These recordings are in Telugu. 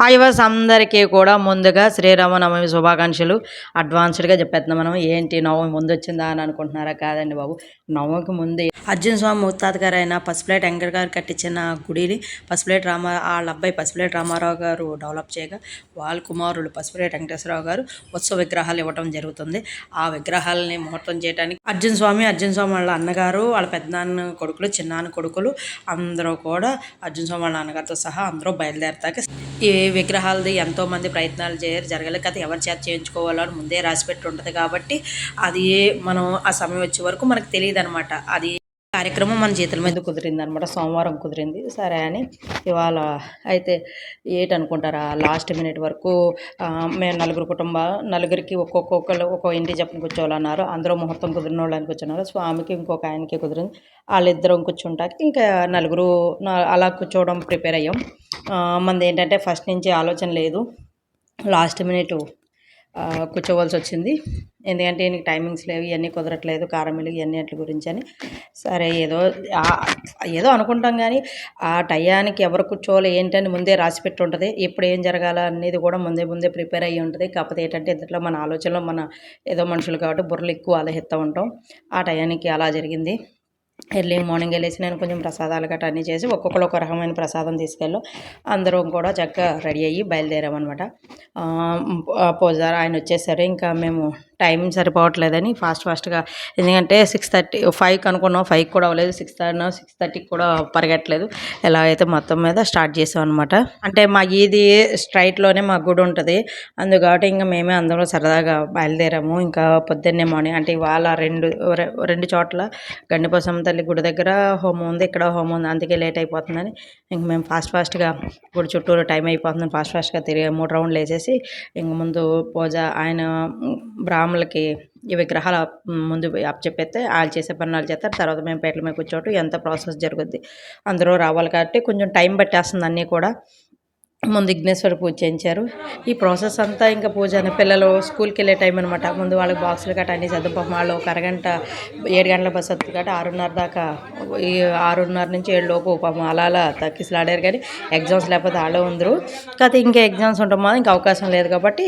హాయ్ అందరికీ కూడా ముందుగా శ్రీరామనవమి శుభాకాంక్షలు అడ్వాన్స్డ్గా చెప్పేస్తున్నాం. మనం ఏంటి నవమి ముందు వచ్చిందా అని అనుకుంటున్నారా? కాదండి బాబు, నవమికి ముందు అర్జున స్వామి ముత్తాత గారు అయిన పసుపులేటి వెంకట గారు కట్టించిన గుడిని వాళ్ళ అబ్బాయి పసుపులేటి రామారావు గారు డెవలప్ చేయగా వాళ్ళ కుమారులు పసుపులేటి వెంకటేశ్వరరావు గారు ఉత్సవ విగ్రహాలు ఇవ్వడం జరుగుతుంది. ఆ విగ్రహాలని ముహూర్తం చేయడానికి అర్జున స్వామి వాళ్ళ అన్నగారు, వాళ్ళ పెద్దనాన్న కొడుకులు, చిన్నాన్న కొడుకులు అందరూ కూడా అర్జున స్వామి వాళ్ళ అన్నగారితో సహా అందరూ బయలుదేరతాక ఈ విగ్రహాలది ఎంతోమంది ప్రయత్నాలు జరగలేదు కదా, ఎవరి చేత చేయించుకోవాలో అని ముందే రాసిపెట్టి ఉంటుంది కాబట్టి అది మనం ఆ సమయం వచ్చే వరకు మనకు తెలియదు అనమాట. అది కార్యక్రమం మన చేతుల మీద కుదిరింది అనమాట. సోమవారం కుదిరింది. సరే అని ఇవాళ అయితే ఏంటనుకుంటారా, లాస్ట్ మినిట్ వరకు మేము నలుగురికి ఒక్కొక్క ఇంటి చెప్పని కూర్చోవాలన్నారు. అందరూ ముహూర్తం కుదిరిన వాళ్ళని కూర్చున్నారు. స్వామికి ఇంకొక ఆయనకి కుదిరింది. వాళ్ళిద్దరం కూర్చుంటాక ఇంకా నలుగురు అలా కూర్చోవడం ప్రిపేర్ అయ్యాం. మనది ఏంటంటే ఫస్ట్ నుంచి ఆలోచన లేదు, లాస్ట్ మినిట్ కూర్చోవలసి వచ్చింది. ఎందుకంటే నీకు టైమింగ్స్ లేవు, ఇవన్నీ కుదరట్లేదు, కారమిల్లు ఇవన్నీ అట్ల గురించి అని. సరే ఏదో అనుకుంటాం, కానీ ఆ టయానికి ఎవరు కూర్చోవాలి ఏంటని ముందే రాసి పెట్టి ఉంటుంది. ఎప్పుడు ఏం జరగాల అనేది కూడా ముందే ప్రిపేర్ అయ్యి ఉంటుంది. కాకపోతే ఏంటంటే ఇంతలో మన ఆలోచనలో మన ఏదో మనుషులు కాబట్టి బుర్రలు ఎక్కువ ఆలోచిస్తూ ఉంటాం. ఆ టయానికి అలా జరిగింది. ఎర్లీ మార్నింగ్ వెళ్ళేసి నేను కొంచెం ప్రసాదాలు గట్రా అన్నీ చేసి ఒక్కొక్కరు ఒక రకమైన ప్రసాదం తీసుకెళ్ళి అందరం కూడా చక్కగా రెడీ అయ్యి బయలుదేరామన్నమాట. పూజారి ఆయన వచ్చేసరి ఇంకా మేము టైం సరిపోవట్లేదని ఫాస్ట్గా, ఎందుకంటే 6:30 5కి అనుకున్నాం, 5కి కూడా అవ్వలేదు, 6:30కి కూడా పరిగెట్టలేదు. ఎలా అయితే మొత్తం మీద స్టార్ట్ చేసాం అనమాట. అంటే మా ఇది స్ట్రైట్లోనే మా గుడి ఉంటుంది, అందుకని ఇంకా మేమే అందరం సరదాగా బయలుదేరాము. ఇంకా పొద్దున్నే మార్నింగ్ అంటే ఇవాళ రెండు చోట్ల గండిపోసమ్మ తల్లి గుడి దగ్గర హోమం ఉంది, ఇక్కడ హోమం ఉంది, అందుకే లేట్ అయిపోతుందని ఇంక మేము ఫాస్ట్గా గుడి చుట్టూరు టైం అయిపోతుందని ఫాస్ట్గా తిరిగి 3 రౌండ్లు వేసేసి ఇంక ముందు పూజ ఆయన బ్రాహ్మణులకి ఈ విగ్రహాలు ముందు అప్పచెప్పేస్తే వాళ్ళు చేసే పని వాళ్ళు చేస్తారు. తర్వాత మేము పేటల మీద కూర్చోవటం ఎంత ప్రాసెస్ జరుగుద్ది. అందరూ రావాలి కాబట్టి కొంచెం టైం పట్టేస్తుంది. అన్నీ కూడా ముందు విఘ్నేశ్వర పూజ చేయించారు. ఈ ప్రాసెస్ అంతా ఇంకా పూజ పిల్లలు స్కూల్కి వెళ్ళే టైం అనమాట. ముందు వాళ్ళకి బాక్సులు గట్రా అన్నీ చదువుకోం. వాళ్ళు ఒక అరగంట 7 గంటల బస్సు వస్తుంది కాబట్టి 6:30 దాకా, ఈ 6:30 నుంచి 7 లోపు పాపం అలా తక్కిసలాడారు. కానీ ఎగ్జామ్స్ లేకపోతే వాళ్ళు ఉందరు. కాకపోతే ఇంకా ఎగ్జామ్స్ ఉంటామా, ఇంకా అవకాశం లేదు కాబట్టి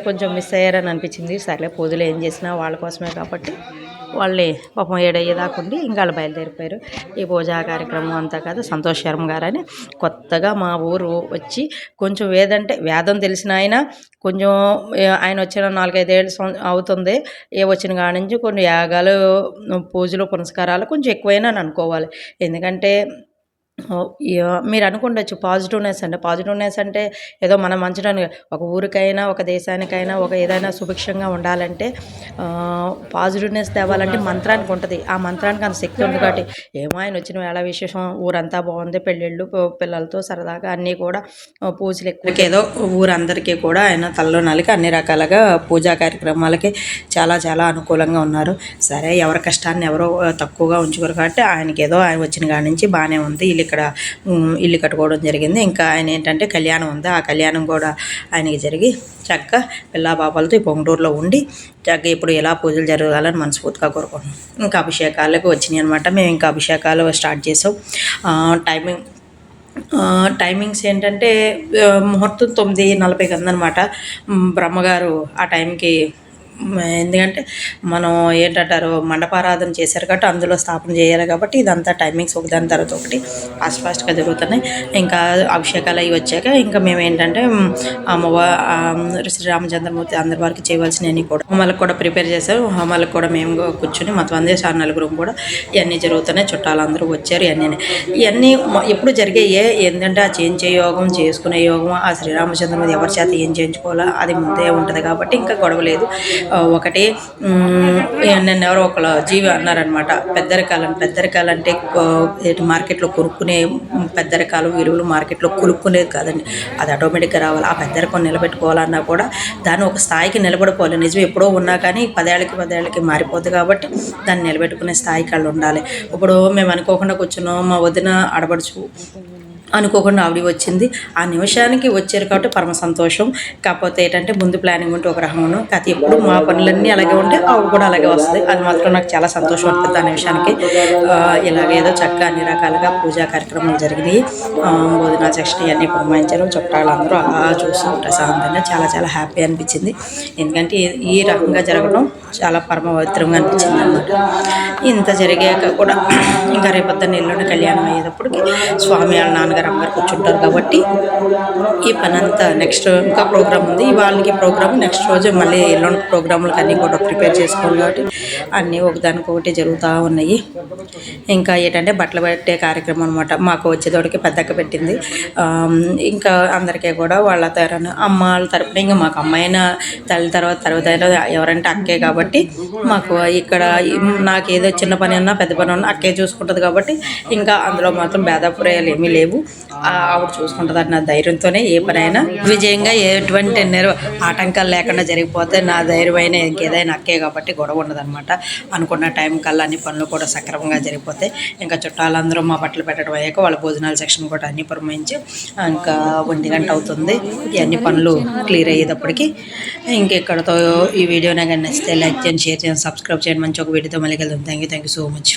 కొంచెం మిస్ అయ్యారని అనిపించింది. సరే పూజలు ఏం చేసినా వాళ్ళ కోసమే కాబట్టి వాళ్ళని పాపం 7 అయ్యేదాకా ఉండి ఇంకా వాళ్ళు బయలుదేరిపోయారు. ఈ పూజా కార్యక్రమం అంతా కాదు, సంతోష్ శర్మ గారని కొత్తగా మా ఊరు వచ్చి కొంచెం వేదం తెలిసిన ఆయన, కొంచెం ఆయన వచ్చిన 4-5 ఏళ్ళు అవుతుంది. వచ్చిన కాడి నుంచి కొన్ని యాగాలు, పూజలు, పునస్కారాలు కొంచెం ఎక్కువైనా అనుకోవాలి. ఎందుకంటే మీరు అనుకుండొచ్చు పాజిటివ్నెస్ అంటే ఏదో మనం మంచడానికి, ఒక ఊరికైనా ఒక దేశానికైనా ఒక ఏదైనా సుభిక్షంగా ఉండాలంటే పాజిటివ్నెస్ తేవాలంటే మంత్రానికి ఉంటుంది. ఆ మంత్రానికి అంత శక్తి ఉంది కాబట్టి ఏమో ఆయన వచ్చిన వేళ విశేషం, ఊరంతా బాగుంది, పెళ్ళిళ్ళు పిల్లలతో సరదాగా అన్నీ కూడా పూజలు ఎక్కువ, ఏదో ఊరందరికీ కూడా ఆయన తలలో నలికి అన్ని రకాలుగా పూజా కార్యక్రమాలకి చాలా అనుకూలంగా ఉన్నారు. సరే ఎవరి కష్టాన్ని ఎవరో తక్కువగా ఉంచుకోరు కాబట్టి ఆయనకి ఏదో ఆయన వచ్చిన కాడి నుంచి బాగానే ఉంది. ఇక్కడ ఇల్లు కట్టుకోవడం జరిగింది. ఇంకా ఆయన ఏంటంటే కళ్యాణం ఉంది, ఆ కళ్యాణం కూడా ఆయనకి జరిగి చక్కగా పిల్లా పాపాలతో ఈ పొంగటూరులో ఉండి చక్కగా ఇప్పుడు ఎలా పూజలు జరగాలని మనస్ఫూర్తిగా కోరుకుంటున్నాం. ఇంకా అభిషేకాలకు వచ్చినాయి అనమాట. మేము ఇంకా అభిషేకాలు స్టార్ట్ చేసాం. టైమింగ్స్ ఏంటంటే ముహూర్తం 9:40కి ఉందన్నమాట. బ్రహ్మగారు ఆ టైంకి, ఎందుకంటే మనం ఏంటంటారు మండపారాధన చేశారు కాబట్టి అందులో స్థాపన చేయాలి కాబట్టి ఇదంతా టైమింగ్స్ ఒకదాని తర్వాత ఒకటి ఫాస్ట్గా జరుగుతున్నాయి. ఇంకా అభిషేకాలు అవి వచ్చాక ఇంకా మేము ఏంటంటే శ్రీరామచంద్రమూర్తి అందరి వారికి చేయవలసినవన్నీ కూడా హోమాలకు కూడా ప్రిపేర్ చేశారు. హోమాలకు కూడా మేము కూర్చొని మొత్తం అందే 4 కూడా ఇవన్నీ జరుగుతున్నాయి. చుట్టాలు అందరూ వచ్చారు. ఇవన్నీ ఎప్పుడు జరిగాయే. ఏంటంటే ఆ చేయించే యోగం, చేసుకునే యోగం, ఆ శ్రీరామచంద్రమూర్తి ఎవరి చేత ఏం చేయించుకోవాలో అది ముందే ఉంటుంది కాబట్టి ఇంకా గొడవ లేదు. ఒకటి నన్ను ఎవరో ఒకళ్ళు జీవి అన్నారనమాట, పెద్దరికాలు అంటే మార్కెట్లో కొనుక్కునే పెద్దరికాలు విలువలు మార్కెట్లో కొనుక్కునేది కాదండి, అది ఆటోమేటిక్గా రావాలి. ఆ పెద్దరికం నిలబెట్టుకోవాలన్నా కూడా దాన్ని ఒక స్థాయికి నిలబడిపోవాలి. నిజం ఎప్పుడో ఉన్నా కానీ 10 ఏళ్ళకి మారిపోద్ది కాబట్టి దాన్ని నిలబెట్టుకునే స్థాయికి వాళ్ళు ఉండాలి. ఇప్పుడు మేము అనుకోకుండా కూర్చున్నాం, మా వదిన ఆడబడుచు అనుకోకుండా ఆవిడ వచ్చింది. ఆ నిమిషానికి వచ్చారు కాబట్టి పరమ సంతోషం. కాకపోతే ఏంటంటే ముందు ప్లానింగ్ ఉంటే ఒక రకమును, కాకపోతే ఎప్పుడు మా పనులన్నీ అలాగే ఉంటే ఆవిడ కూడా అలాగే వస్తుంది. అది మాత్రం నాకు చాలా సంతోషం అనిపిస్తుంది ఆ నిమిషానికి. ఇలాగేదో చక్కగా అన్ని రకాలుగా పూజా కార్యక్రమాలు జరిగినాయి. భోజనాల సెక్షన్ ఇవన్నీ పురమాయించారు. చుట్టాలందరూ అలా చూస్తూ ప్రశాంతంగా చాలా చాలా హ్యాపీ అనిపించింది. ఎందుకంటే ఈ రకంగా జరగడం చాలా పరమ పవిత్రంగా అనిపించింది అన్నమాట. ఇంత జరిగాక కూడా ఇంకా రేపొద్దున్న ఎల్లుండి కళ్యాణం అయ్యేటప్పటికి స్వామి వాళ్ళ నాన్నగారు అమ్మగారు కూర్చుంటారు కాబట్టి ఈ పని అంతా నెక్స్ట్ ఇంకా ప్రోగ్రామ్ ఉంది. వాళ్ళకి ప్రోగ్రామ్ నెక్స్ట్ రోజు మళ్ళీ ఎల్లుండి ప్రోగ్రాములకు అన్నీ కూడా ప్రిపేర్ చేసుకోవాలి కాబట్టి అన్నీ ఒకదానికొకటి జరుగుతూ ఉన్నాయి. ఇంకా ఏంటంటే బట్టలు పెట్టే కార్యక్రమం అనమాట. మాకు వచ్చేతోడికి పెద్దక్క పెట్టింది. ఇంకా అందరికీ కూడా వాళ్ళ తరఫున అమ్మ వాళ్ళ తరపున ఇంకా మాకు అమ్మాయిన తల్లి తర్వాత ఎవరంటే అక్కే కాబట్టి మాకు ఇక్కడ నాకు ఏదో చిన్న పని అన్నా పెద్ద పని ఉన్నా అక్కే చూసుకుంటుంది కాబట్టి ఇంకా అందులో మాత్రం భేదాపురాయాలు ఏమీ లేవు. ఆవిడ చూసుకుంటుంది అన్న ధైర్యంతోనే ఏ పనైనా విజయంగా ఎటువంటి ఆటంకాలు లేకుండా జరిగిపోతే నా ధైర్యమైన ఇంకేదైనా అక్కే కాబట్టి గొడవ ఉండదన్నమాట. అనుకున్న టైం కల్లా అన్ని పనులు కూడా సక్రమంగా జరిగిపోతాయి. ఇంకా చుట్టాలందరూ మా బట్టలు పెట్టడం అయ్యాక వాళ్ళ భోజనాల సెక్షన్ కూడా అన్ని పురమాయించి ఇంకా 1 గంట అవుతుంది. ఈ అన్ని పనులు క్లియర్ అయ్యేటప్పటికి ఇంకెక్కడతో ఈ వీడియో నాకు నచ్చితే లైక్ చేయండి, షేర్ చేయండి, సబ్స్క్రైబ్ చేయండి. మంచి ఒక వీడియోతో మళ్ళీ వెళ్దాం. Thank you so much.